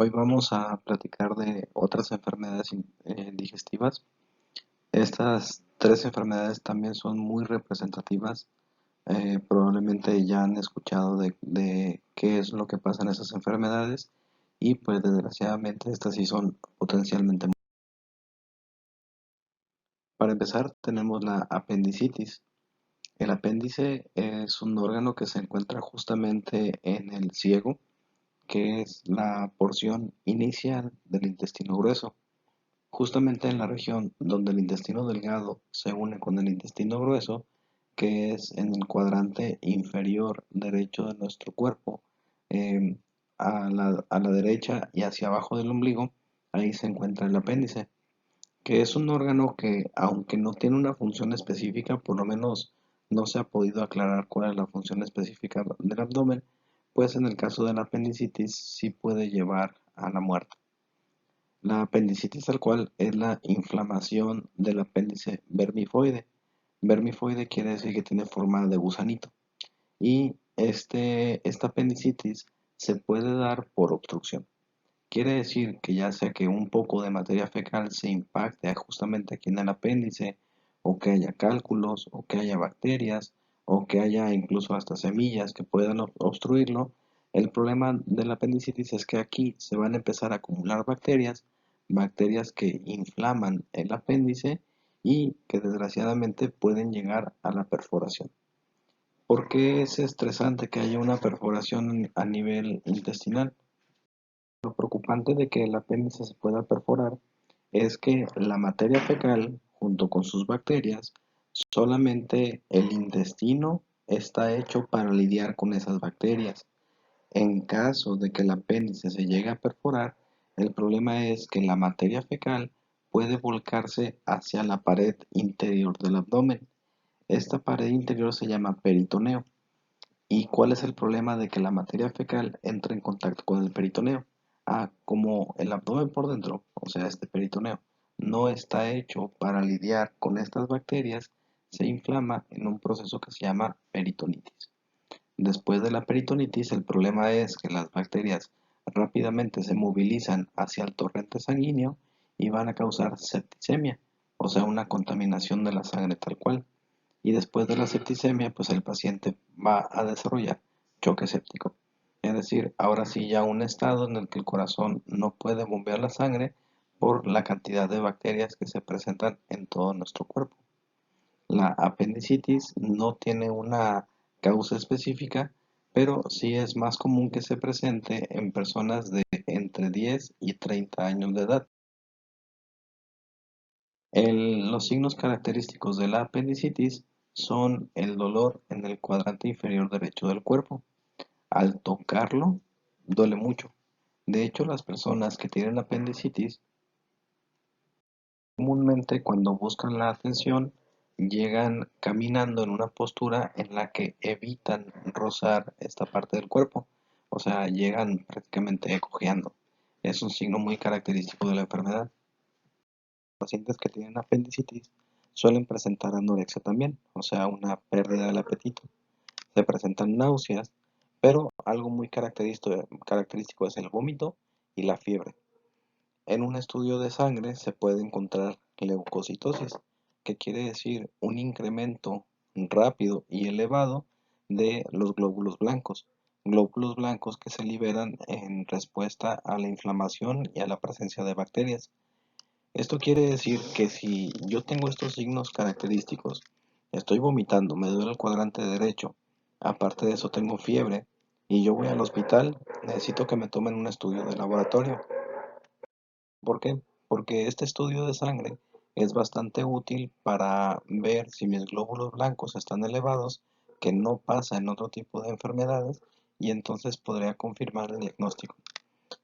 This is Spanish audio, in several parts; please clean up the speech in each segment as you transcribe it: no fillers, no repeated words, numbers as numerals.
Hoy vamos a platicar de otras enfermedades digestivas. Estas tres enfermedades también son muy representativas. Probablemente ya han escuchado de qué es lo que pasa en esas enfermedades y pues desgraciadamente estas sí son potencialmente. Para empezar tenemos la apendicitis. El apéndice es un órgano que se encuentra justamente en el ciego, que es la porción inicial del intestino grueso. Justamente en la región donde el intestino delgado se une con el intestino grueso, que es en el cuadrante inferior derecho de nuestro cuerpo, eh, a la derecha y hacia abajo del ombligo, ahí se encuentra el apéndice, que es un órgano que, aunque no tiene una función específica, por lo menos no se ha podido aclarar cuál es la función específica del abdomen, pues en el caso de la apendicitis sí puede llevar a la muerte. La apendicitis tal cual es la inflamación del apéndice vermifoide. Vermifoide quiere decir que tiene forma de gusanito. Y esta apendicitis se puede dar por obstrucción. Quiere decir que ya sea que un poco de materia fecal se impacte justamente aquí en el apéndice, o que haya cálculos, o que haya bacterias, o que haya incluso hasta semillas que puedan obstruirlo. El problema de la apendicitis es que aquí se van a empezar a acumular bacterias, bacterias que inflaman el apéndice y que desgraciadamente pueden llegar a la perforación. ¿Por qué es estresante que haya una perforación a nivel intestinal? Lo preocupante de que el apéndice se pueda perforar es que la materia fecal, junto con sus bacterias, solamente el intestino está hecho para lidiar con esas bacterias. En caso de que el apéndice se llegue a perforar, el problema es que la materia fecal puede volcarse hacia la pared interior del abdomen. Esta pared interior se llama peritoneo. ¿Y cuál es el problema de que la materia fecal entre en contacto con el peritoneo? Como el abdomen por dentro, o sea, este peritoneo, no está hecho para lidiar con estas bacterias, se inflama en un proceso que se llama peritonitis. Después de la peritonitis, el problema es que las bacterias rápidamente se movilizan hacia el torrente sanguíneo y van a causar septicemia, o sea, una contaminación de la sangre tal cual. Y después de la septicemia, pues el paciente va a desarrollar choque séptico. Es decir, ahora sí ya un estado en el que el corazón no puede bombear la sangre por la cantidad de bacterias que se presentan en todo nuestro cuerpo. La apendicitis no tiene una causa específica, pero sí es más común que se presente en personas de entre 10 y 30 años de edad. Los signos característicos de la apendicitis son el dolor en el cuadrante inferior derecho del cuerpo. Al tocarlo, duele mucho. De hecho, las personas que tienen apendicitis comúnmente cuando buscan la atención llegan caminando en una postura en la que evitan rozar esta parte del cuerpo. O sea, llegan prácticamente cojeando. Es un signo muy característico de la enfermedad. Pacientes que tienen apendicitis suelen presentar anorexia también, o sea, una pérdida del apetito. Se presentan náuseas, pero algo muy característico es el vómito y la fiebre. En un estudio de sangre se puede encontrar leucocitosis, que quiere decir un incremento rápido y elevado de los glóbulos blancos que se liberan en respuesta a la inflamación y a la presencia de bacterias. Esto quiere decir que si yo tengo estos signos característicos, estoy vomitando, me duele el cuadrante derecho, aparte de eso tengo fiebre y yo voy al hospital, necesito que me tomen un estudio de laboratorio. ¿Por qué? Porque este estudio de sangre es bastante útil para ver si mis glóbulos blancos están elevados, que no pasa en otro tipo de enfermedades, y entonces podría confirmar el diagnóstico.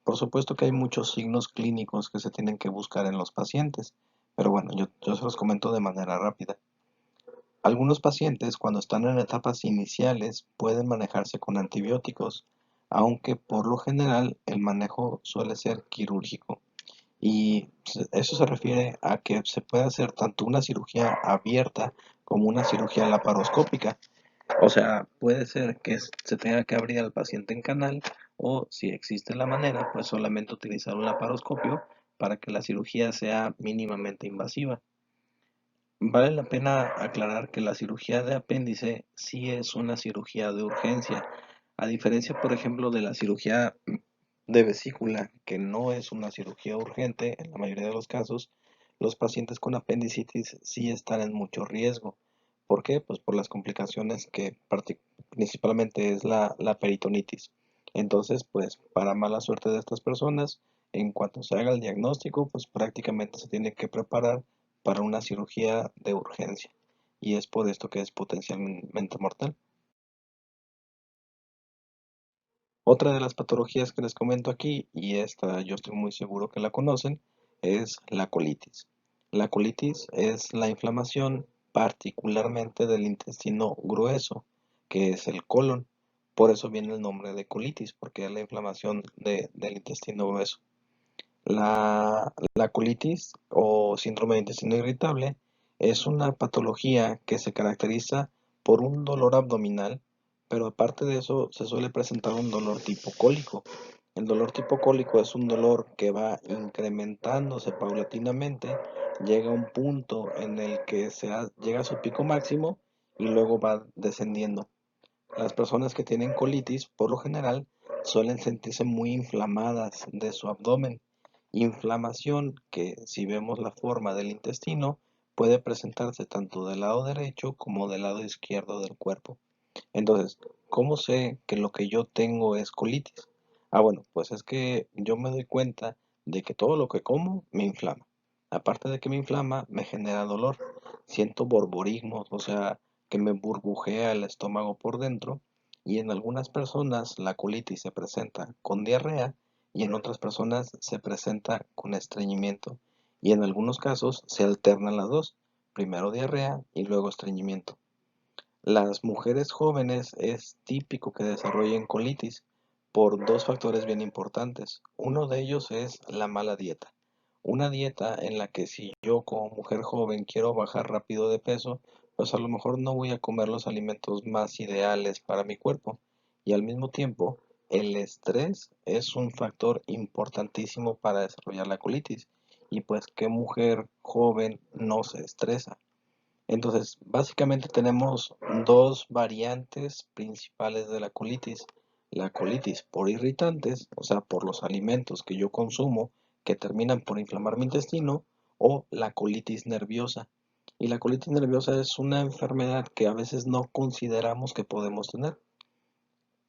Por supuesto que hay muchos signos clínicos que se tienen que buscar en los pacientes, pero bueno, yo se los comento de manera rápida. Algunos pacientes cuando están en etapas iniciales pueden manejarse con antibióticos, aunque por lo general el manejo suele ser quirúrgico. Y eso se refiere a que se puede hacer tanto una cirugía abierta como una cirugía laparoscópica. O sea, puede ser que se tenga que abrir al paciente en canal o si existe la manera, pues solamente utilizar un laparoscopio para que la cirugía sea mínimamente invasiva. Vale la pena aclarar que la cirugía de apéndice sí es una cirugía de urgencia, a diferencia, por ejemplo, de la cirugía de vesícula, que no es una cirugía urgente en la mayoría de los casos. Los pacientes con apendicitis sí están en mucho riesgo. ¿Por qué? Pues por las complicaciones que principalmente es la peritonitis. Entonces, pues para mala suerte de estas personas, en cuanto se haga el diagnóstico, pues prácticamente se tiene que preparar para una cirugía de urgencia. Y es por esto que es potencialmente mortal. Otra de las patologías que les comento aquí, y esta yo estoy muy seguro que la conocen, es la colitis. La colitis es la inflamación particularmente del intestino grueso, que es el colon. Por eso viene el nombre de colitis, porque es la inflamación del intestino grueso. La colitis o síndrome de intestino irritable es una patología que se caracteriza por un dolor abdominal, pero aparte de eso se suele presentar un dolor tipo cólico. El dolor tipo cólico es un dolor que va incrementándose paulatinamente, llega a un punto en el que llega a su pico máximo y luego va descendiendo. Las personas que tienen colitis, por lo general, suelen sentirse muy inflamadas de su abdomen. Inflamación que, si vemos la forma del intestino, puede presentarse tanto del lado derecho como del lado izquierdo del cuerpo. Entonces, ¿cómo sé que lo que yo tengo es colitis? Bueno, pues es que yo me doy cuenta de que todo lo que como me inflama. Aparte de que me inflama, me genera dolor. Siento borborismos, o sea, que me burbujea el estómago por dentro. Y en algunas personas la colitis se presenta con diarrea y en otras personas se presenta con estreñimiento. Y en algunos casos se alternan las dos, primero diarrea y luego estreñimiento. Las mujeres jóvenes es típico que desarrollen colitis por dos factores bien importantes. Uno de ellos es la mala dieta. Una dieta en la que si yo como mujer joven quiero bajar rápido de peso, pues a lo mejor no voy a comer los alimentos más ideales para mi cuerpo. Y al mismo tiempo, el estrés es un factor importantísimo para desarrollar la colitis. Y pues, ¿qué mujer joven no se estresa? Entonces, básicamente tenemos dos variantes principales de la colitis. La colitis por irritantes, o sea, por los alimentos que yo consumo que terminan por inflamar mi intestino, o la colitis nerviosa. Y la colitis nerviosa es una enfermedad que a veces no consideramos que podemos tener.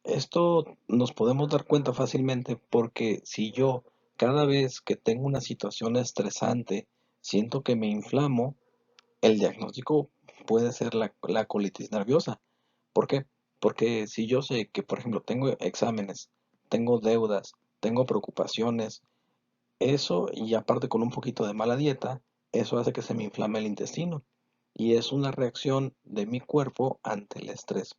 Esto nos podemos dar cuenta fácilmente porque si yo cada vez que tengo una situación estresante siento que me inflamo, el diagnóstico puede ser la colitis nerviosa. ¿Por qué? Porque si yo sé que, por ejemplo, tengo exámenes, tengo deudas, tengo preocupaciones, eso y aparte con un poquito de mala dieta, eso hace que se me inflame el intestino. Y es una reacción de mi cuerpo ante el estrés.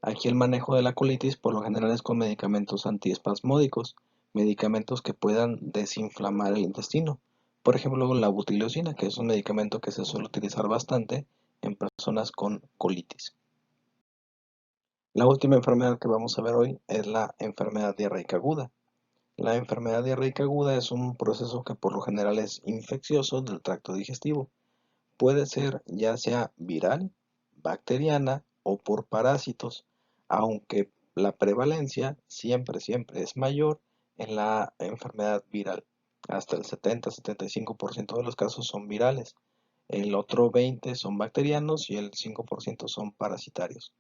Aquí el manejo de la colitis por lo general es con medicamentos antiespasmódicos, medicamentos que puedan desinflamar el intestino. Por ejemplo, la butiliosina, que es un medicamento que se suele utilizar bastante en personas con colitis. La última enfermedad que vamos a ver hoy es la enfermedad diarreica aguda. La enfermedad diarreica aguda es un proceso que por lo general es infeccioso del tracto digestivo. Puede ser ya sea viral, bacteriana o por parásitos, aunque la prevalencia siempre es mayor en la enfermedad viral. Hasta el 70-75% de los casos son virales. El otro 20% son bacterianos y el 5% son parasitarios.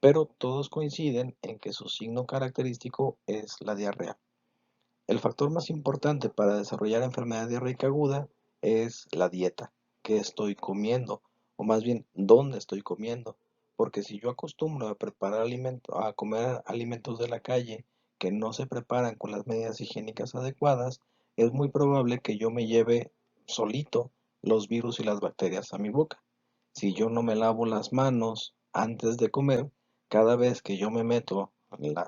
Pero todos coinciden en que su signo característico es la diarrea. El factor más importante para desarrollar enfermedad diarreica aguda es la dieta, qué estoy comiendo, o más bien dónde estoy comiendo. Porque si yo acostumbro a comer alimentos de la calle que no se preparan con las medidas higiénicas adecuadas, es muy probable que yo me lleve solito los virus y las bacterias a mi boca. Si yo no me lavo las manos antes de comer, cada vez que yo me meto,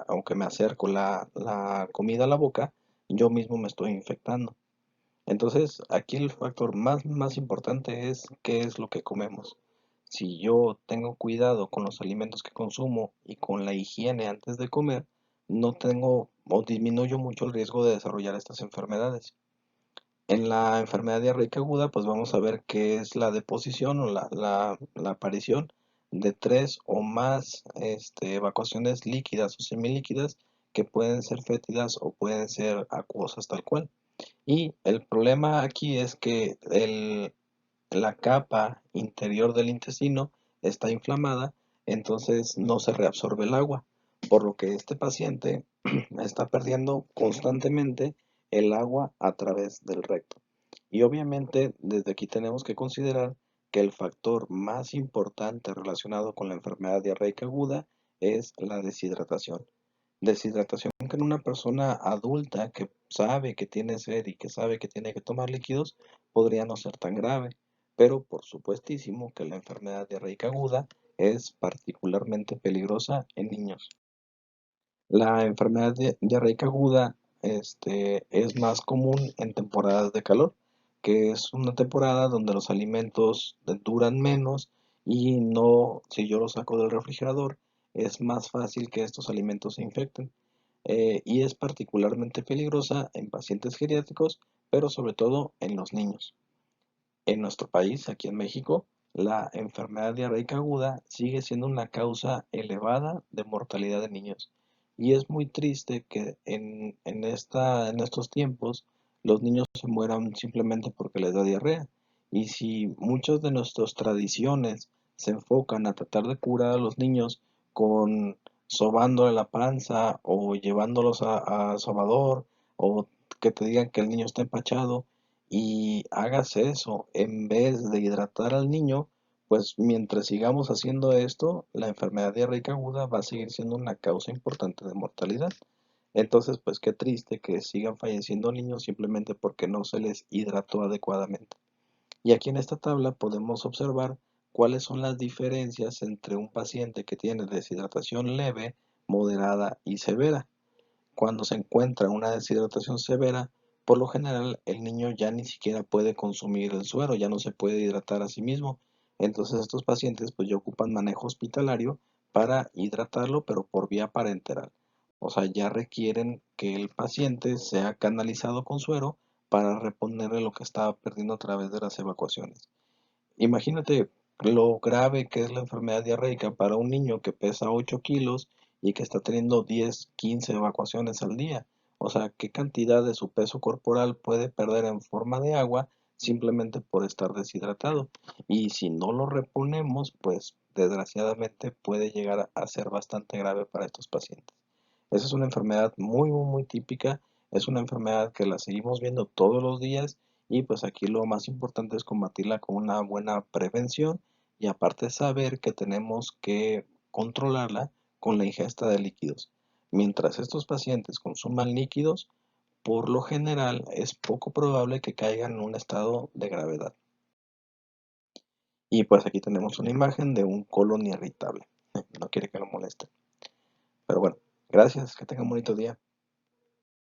aunque me acerco la comida a la boca, yo mismo me estoy infectando. Entonces, aquí el factor más importante es qué es lo que comemos. Si yo tengo cuidado con los alimentos que consumo y con la higiene antes de comer, no tengo o disminuyo mucho el riesgo de desarrollar estas enfermedades. En la enfermedad diarreica aguda, pues vamos a ver qué es la deposición o la aparición de tres o más evacuaciones líquidas o semilíquidas que pueden ser fétidas o pueden ser acuosas tal cual. Y el problema aquí es que la capa interior del intestino está inflamada, entonces no se reabsorbe el agua, por lo que este paciente está perdiendo constantemente el agua a través del recto. Y obviamente desde aquí tenemos que considerar que el factor más importante relacionado con la enfermedad diarreica aguda es la deshidratación. Deshidratación que en una persona adulta que sabe que tiene sed y que sabe que tiene que tomar líquidos podría no ser tan grave, pero por supuestísimo que la enfermedad diarreica aguda es particularmente peligrosa en niños. La enfermedad diarreica aguda es más común en temporadas de calor, que es una temporada donde los alimentos duran menos y no, si yo los saco del refrigerador, es más fácil que estos alimentos se infecten. Y es particularmente peligrosa en pacientes geriátricos, pero sobre todo en los niños. En nuestro país, aquí en México, la enfermedad diarreica aguda sigue siendo una causa elevada de mortalidad de niños. Y es muy triste que en estos tiempos los niños se mueran simplemente porque les da diarrea. Y si muchas de nuestras tradiciones se enfocan a tratar de curar a los niños con sobándole la panza o llevándolos a sobador o que te digan que el niño está empachado, y hagas eso en vez de hidratar al niño, pues mientras sigamos haciendo esto, la enfermedad diarreica aguda va a seguir siendo una causa importante de mortalidad. Entonces, pues qué triste que sigan falleciendo niños simplemente porque no se les hidrató adecuadamente. Y aquí en esta tabla podemos observar cuáles son las diferencias entre un paciente que tiene deshidratación leve, moderada y severa. Cuando se encuentra una deshidratación severa, por lo general el niño ya ni siquiera puede consumir el suero, ya no se puede hidratar a sí mismo. Entonces estos pacientes pues ya ocupan manejo hospitalario para hidratarlo, pero por vía parenteral. O sea, ya requieren que el paciente sea canalizado con suero para reponerle lo que estaba perdiendo a través de las evacuaciones. Imagínate lo grave que es la enfermedad diarreica para un niño que pesa 8 kilos y que está teniendo 10, 15 evacuaciones al día. O sea, qué cantidad de su peso corporal puede perder en forma de agua simplemente por estar deshidratado. Y si no lo reponemos, pues desgraciadamente puede llegar a ser bastante grave para estos pacientes. Esa es una enfermedad muy típica, es una enfermedad que la seguimos viendo todos los días y pues aquí lo más importante es combatirla con una buena prevención y aparte saber que tenemos que controlarla con la ingesta de líquidos. Mientras estos pacientes consuman líquidos, por lo general es poco probable que caigan en un estado de gravedad. Y pues aquí tenemos una imagen de un colon irritable. No quiere que lo moleste. Pero bueno, gracias, que tengan un bonito día.